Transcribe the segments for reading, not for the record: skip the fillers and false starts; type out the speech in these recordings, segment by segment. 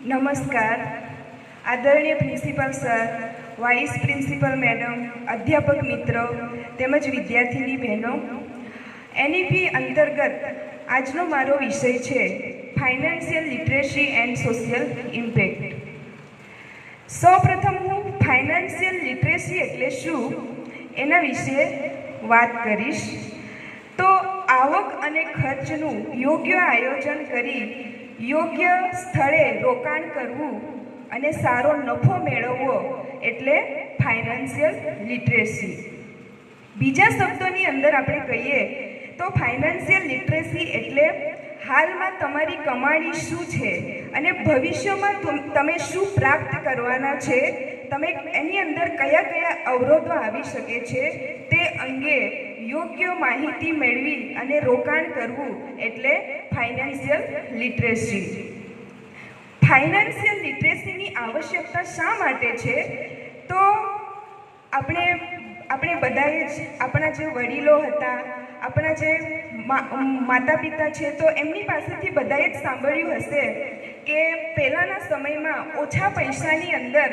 નમસ્કાર. આદરણીય principal sir, vice principal madam, અધ્યાપક મિત્રો તેમજ વિદ્યાર્થીની બહેનો, એનઈપી અંતર્ગત આજનો મારો વિષય છે financial literacy and social impact. સૌપ્રથમ હું ફાઇનાન્શિયલ લિટરેસી એટલે શું એના વિશે વાત કરીશ. તો આવક અને ખર્ચનું યોગ્ય આયોજન કરી યોગ્ય સ્થળે રોકાણ કરવું અને સારો નફો મેળવવો એટલે ફાઇનાન્શિયલ લિટરેસી. બીજા શબ્દોની અંદર આપણે કહીએ તો ફાઇનાન્શિયલ લિટરેસી એટલે હાલમાં તમારી કમાણી શું છે અને ભવિષ્યમાં તમે શું પ્રાપ્ત કરવાના છે, તમે એની અંદર કયા કયા અવરોધો આવી શકે છે તે અંગે યોગ્ય માહિતી મેળવી અને રોકાણ કરવું એટલે ફાઇનાન્શિયલ લિટરેસી. ફાઇનાન્શિયલ લિટરેસીની આવશ્યકતા શા માટે છે? તો આપણે બધાએ જ આપણા જે વડીલો હતા, આપણા જે માતા પિતા છે, તો એમની પાસેથી બધાએ જ સાંભળ્યું હશે કે પહેલાંના સમયમાં ઓછા પૈસાની અંદર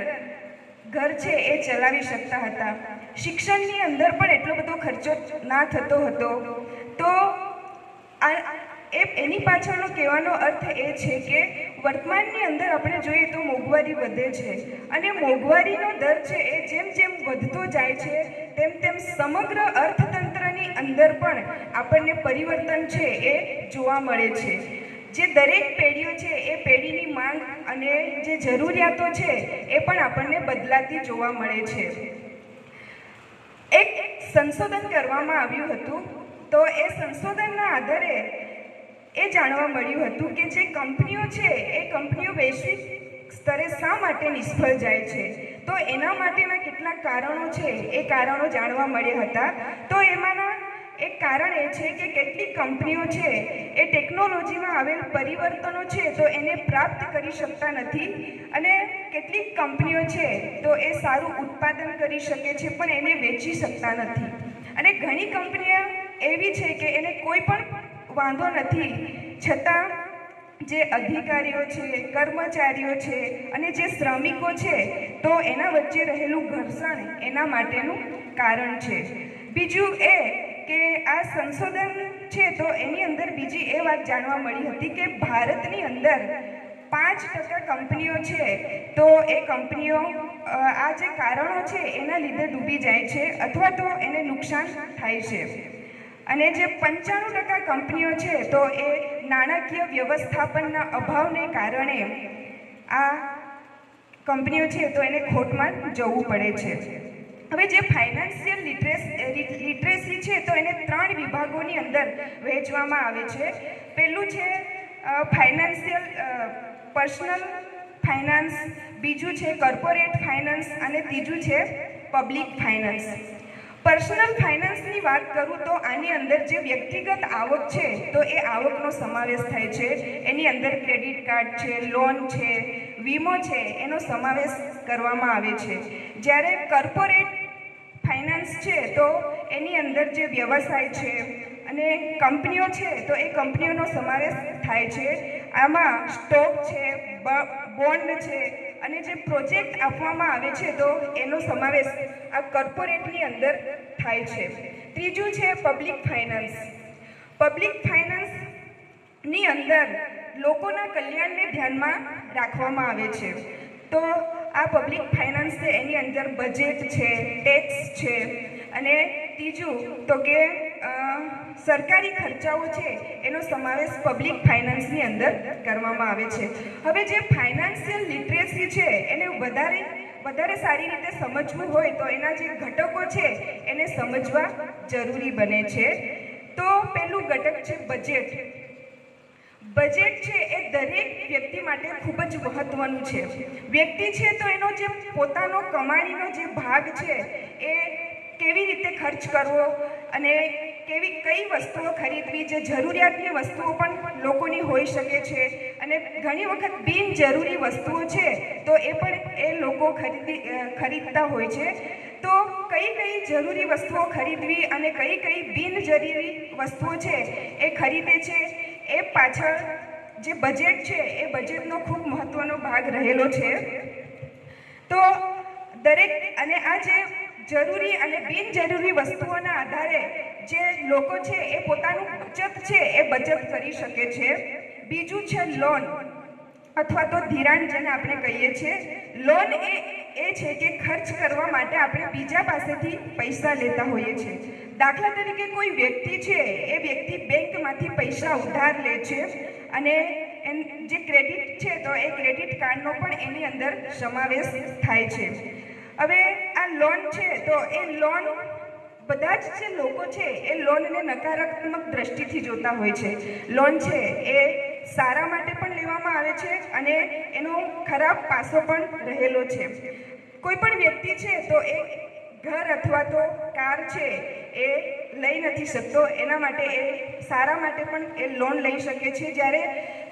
ઘર છે એ ચલાવી શકતા હતા. શિક્ષણની અંદર પણ એટલો બધો ખર્ચો ના થતો હતો. તો એની પાછળનો કહેવાનો અર્થ એ છે કે વર્તમાનની અંદર આપણે જોઈએ તો મોંઘવારી વધે છે અને મોંઘવારીનો દર છે એ જેમ જેમ વધતો જાય છે તેમ તેમ સમગ્ર અર્થતંત્રની અંદર પણ આપણને પરિવર્તન છે એ જોવા મળે છે. જે દરેક પેઢીઓ છે એ પેઢીની માંગ અને જે જરૂરિયાતો છે એ પણ આપણને બદલાતી જોવા મળે છે. એક સંશોધન કરવામાં આવ્યું હતું. તો એ સંશોધનના આધારે એ જાણવા મળ્યું હતું કે જે કંપનીઓ છે એ કંપનીઓ વૈશ્વિક સ્તરે શા માટે નિષ્ફળ જાય છે. તો એના માટેના કેટલાક કારણો છે એ કારણો જાણવા મળ્યા હતા. તો એમાંના એક કારણ એ છે કે કેટલીક કંપનીઓ છે એ ટેકનોલોજીમાં આવેલ પરિવર્તનો છે તો એને પ્રાપ્ત કરી શકતા નથી અને કેટલીક કંપનીઓ છે તો એ સારું ઉત્પાદન કરી શકે છે પણ એને વેચી શકતા નથી. અને ઘણી કંપનીઓ એવી છે કે એને કોઈ પણ વાંધો નથી, છતાં જે અધિકારીઓ છે, કર્મચારીઓ છે અને જે શ્રમિકો છે તો એના વચ્ચે રહેલું ઘર્ષણ એના માટેનું કારણ છે. બીજું એ કે આ સંશોધન છે તો એની અંદર બીજી એ વાત જાણવા મળી હતી કે ભારતની અંદર 5% કંપનીઓ છે તો એ કંપનીઓ આ જે કારણો છે એના લીધે ડૂબી જાય છે અથવા તો એને નુકસાન થાય છે. અને જે 95% કંપનીઓ છે તો એ નાણાકીય વ્યવસ્થાપનના અભાવને કારણે આ કંપનીઓ છે તો એને ખોટમાં જવું પડે છે. હવે જે ફાઇનાન્શિયલ લિટરેસી છે તો એને 3 વિભાગોની અંદર વહેંચવામાં આવે છે. પહેલું છે ફાઇનાન્શિયલ પર્સનલ ફાઇનાન્સ, બીજું છે કોર્પોરેટ ફાઇનાન્સ અને ત્રીજું છે પબ્લિક ફાઇનાન્સ. પર્સનલ ફાઇનાન્સની વાત કરું તો આની અંદર જે વ્યક્તિગત આવક છે તો એ આવકનો સમાવેશ થાય છે. એની અંદર ક્રેડિટ કાર્ડ છે, લોન છે, વીમો છે એનો સમાવેશ કરવામાં આવે છે. જ્યારે કોર્પોરેટ ફાઇનાન્સ છે તો એની અંદર જે વ્યવસાય છે અને કંપનીઓ છે તો એ કંપનીઓનો સમાવેશ થાય છે. આમાં સ્ટોક છે, બોન્ડ છે અને જે પ્રોજેક્ટ આપવામાં આવે છે તો એનો સમાવેશ આ કોર્પોરેટની અંદર થાય છે. ત્રીજું છે પબ્લિક ફાઇનાન્સ. પબ્લિક ફાઇનાન્સની અંદર લોકોના કલ્યાણને ધ્યાનમાં રાખવામાં આવે છે. તો આ પબ્લિક ફાઇનાન્સ છે એની અંદર બજેટ છે, ટેક્સ છે અને ત્રીજું તો કે સરકારી ખર્ચાઓ છે એનો સમાવેશ પબ્લિક ફાઇનાન્સની અંદર કરવામાં આવે છે. હવે જે ફાઇનાન્શિયલ લિટરેસી છે એને વધારે સારી રીતે સમજવું હોય તો એના જે ઘટકો છે એને સમજવા જરૂરી બને છે. તો પહેલું ઘટક છે બજેટ. બજેટ છે એ દરેક વ્યક્તિ માટે ખૂબ જ મહત્વનું છે. વ્યક્તિ છે તો એનો જે પોતાનો કમાણીનો જે ભાગ છે એ કેવી રીતે ખર્ચ કરવો અને કઈ વસ્તુઓ ખરીદવી, જે જરૂરિયાતની વસ્તુઓ પણ લોકોની હોઈ શકે છે અને ઘણી વખત બિનજરૂરી વસ્તુઓ છે તો એ પણ એ લોકો ખરીદતા હોય છે. તો કઈ જરૂરી વસ્તુઓ ખરીદવી અને કઈ બિનજરૂરી વસ્તુઓ છે એ ખરીદે છે એ પાછળ જે બજેટ છે એ બજેટનો ખૂબ મહત્વનો ભાગ રહેલો છે. તો દરેક અને આ જે જરૂરી અને બિનજરૂરી વસ્તુઓના આધારે જે લોકો છે એ પોતાનું બચત છે એ બચત કરી શકે છે. બીજું છે લોન અથવા તો ધિરાણ, જેને આપણે કહીએ છીએ. લોન એ છે કે ખર્ચ કરવા માટે આપણે બીજા પાસેથી પૈસા લેતા હોઈએ છીએ. દાખલા તરીકે કોઈ વ્યક્તિ છે એ વ્યક્તિ બેંકમાંથી પૈસા ઉધાર લે છે અને જે ક્રેડિટ છે તો એ ક્રેડિટ કાર્ડનો પણ એની અંદર સમાવેશ થાય છે. હવે આ લોન છે તો એ લોન બધા જ જે લોકો છે એ લોનને નકારાત્મક દ્રષ્ટિથી જોતા હોય છે. લોન છે એ સારા માટે પણ લેવામાં આવે છે અને એનો ખરાબ પાસો પણ રહેલો છે. કોઈ પણ વ્યક્તિ છે તો એ ઘર અથવા તો કાર છે એ લઈ નથી શકતો, એના માટે એ સારા માટે પણ એ લોન લઈ શકે છે. જ્યારે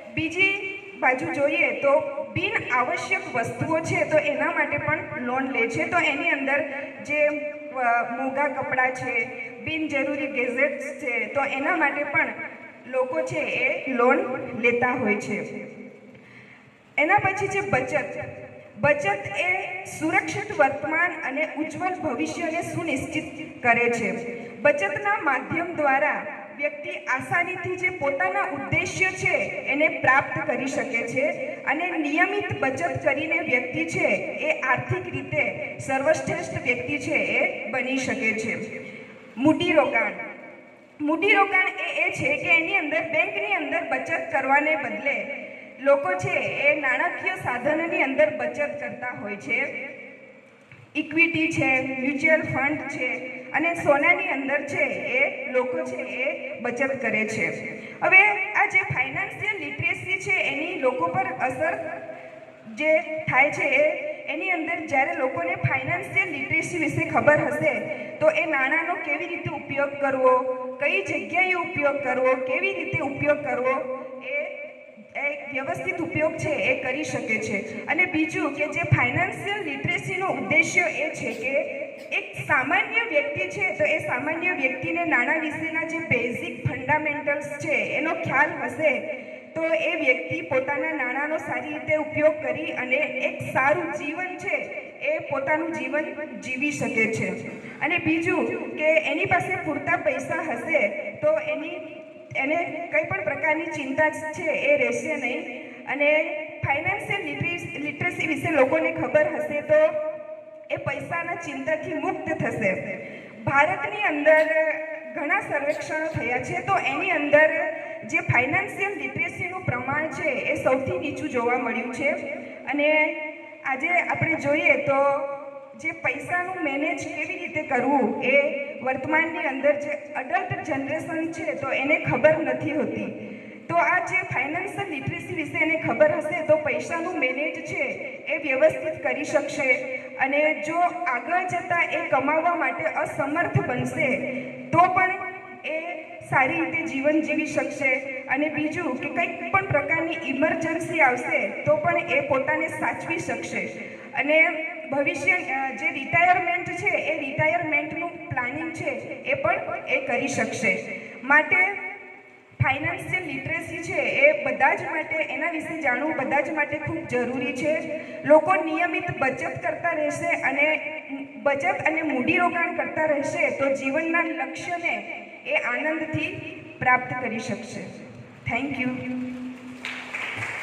બીજી બાજુ જોઈએ તો બિન આવશ્યક વસ્તુઓ છે તો એના માટે પણ લોન લે છે. તો એની અંદર જે મોંઘા કપડાં છે, બિનજરૂરી ગેજેટ્સ છે, તો એના માટે પણ લોકો છે એ લોન લેતા હોય છે. એના પછી છે બચત. બચત એ સુરક્ષિત વર્તમાન અને ઉજ્જવળ ભવિષ્યને સુનિશ્ચિત કરે છે. બચતના માધ્યમ દ્વારા વ્યક્તિ આસાનીથી જે પોતાના ઉદ્દેશ્ય છે એને પ્રાપ્ત કરી શકે છે અને નિયમિત બચત કરીને વ્યક્તિ છે એ આર્થિક રીતે સર્વશ્રેષ્ઠ વ્યક્તિ છે એ બની શકે છે. મૂડીરોકાણ. મૂડીરોકાણ એ છે કે એની અંદર બેંકની અંદર બચત કરવાને બદલે લોકો છે એ નાણાકીય સાધનની અંદર બચત કરતા હોય છે. ઇક્વિટી છે, મ્યુચ્યુઅલ ફંડ છે અને સોનાની અંદર છે એ લોકો છે એ બચત કરે છે. હવે આ જે ફાઇનાન્શિયલ લિટરેસી છે એની લોકો પર અસર જે થાય છે એની અંદર જ્યારે લોકોને ફાઇનાન્શિયલ લિટરેસી વિશે ખબર હશે તો એ નાણાંનો કેવી રીતે ઉપયોગ કરવો, કઈ જગ્યાએ ઉપયોગ કરવો, કેવી રીતે ઉપયોગ કરવો, એ વ્યવસ્થિત ઉપયોગ છે એ કરી શકે છે. અને બીજું કે જે ફાઇનાન્શિયલ લિટરેસીનો ઉદ્દેશ્ય એ છે કે એક સામાન્ય વ્યક્તિ છે તો એ સામાન્ય વ્યક્તિને નાણાં વિશેના જે બેઝિક ફંડામેન્ટલ્સ છે એનો ખ્યાલ હશે તો એ વ્યક્તિ પોતાના નાણાંનો સારી રીતે ઉપયોગ કરી અને એક સારું જીવન છે એ પોતાનું જીવન જીવી શકે છે. અને બીજું કે એની પાસે પૂરતા પૈસા હશે તો એને કંઈ પણ પ્રકારની ચિંતા છે એ રહેશે નહીં. અને ફાઇનાન્શિયલ લિટરેસી વિશે લોકોને ખબર હશે તો એ પૈસાના ચિંતાથી મુક્ત થશે. ભારતની અંદર ઘણા સર્વેક્ષણો થયા છે તો એની અંદર જે ફાઇનાન્શિયલ લિટરેસીનું પ્રમાણ છે એ સૌથી નીચું જોવા મળ્યું છે. અને આજે આપણે જોઈએ તો જે પૈસાનું મેનેજ કેવી રીતે કરવું એ વર્તમાનની અંદર જે અડલ્ટ જનરેશન છે તો એને ખબર નથી હોતી. તો આ જે ફાઇનાન્શિયલ લિટરેસી વિશે એને ખબર હશે તો પૈસાનું મેનેજ છે એ વ્યવસ્થિત કરી શકશે. અને જો આગળ જતાં એ કમાવવા માટે અસમર્થ બનશે તો પણ એ સારી રીતે જીવન જીવી શકશે. અને બીજું કે કંઈક પણ પ્રકારની ઇમરજન્સી આવશે તો પણ એ પોતાને સાચવી શકશે. અને ભવિષ્ય જે રિટાયરમેન્ટ છે એ રિટાયરમેન્ટનું પ્લાનિંગ છે એ પણ એ કરી શકશે. માટે ફાઇનાન્શિયલ લિટરેસી છે એ બધા જ માટે, એના વિશે જાણવું બધા જ માટે ખૂબ જરૂરી છે. લોકો નિયમિત બચત કરતા રહેશે અને બચત અને મૂડીરોકાણ કરતા રહેશે તો જીવનના લક્ષ્યને એ આનંદથી પ્રાપ્ત કરી શકશે. Thank you.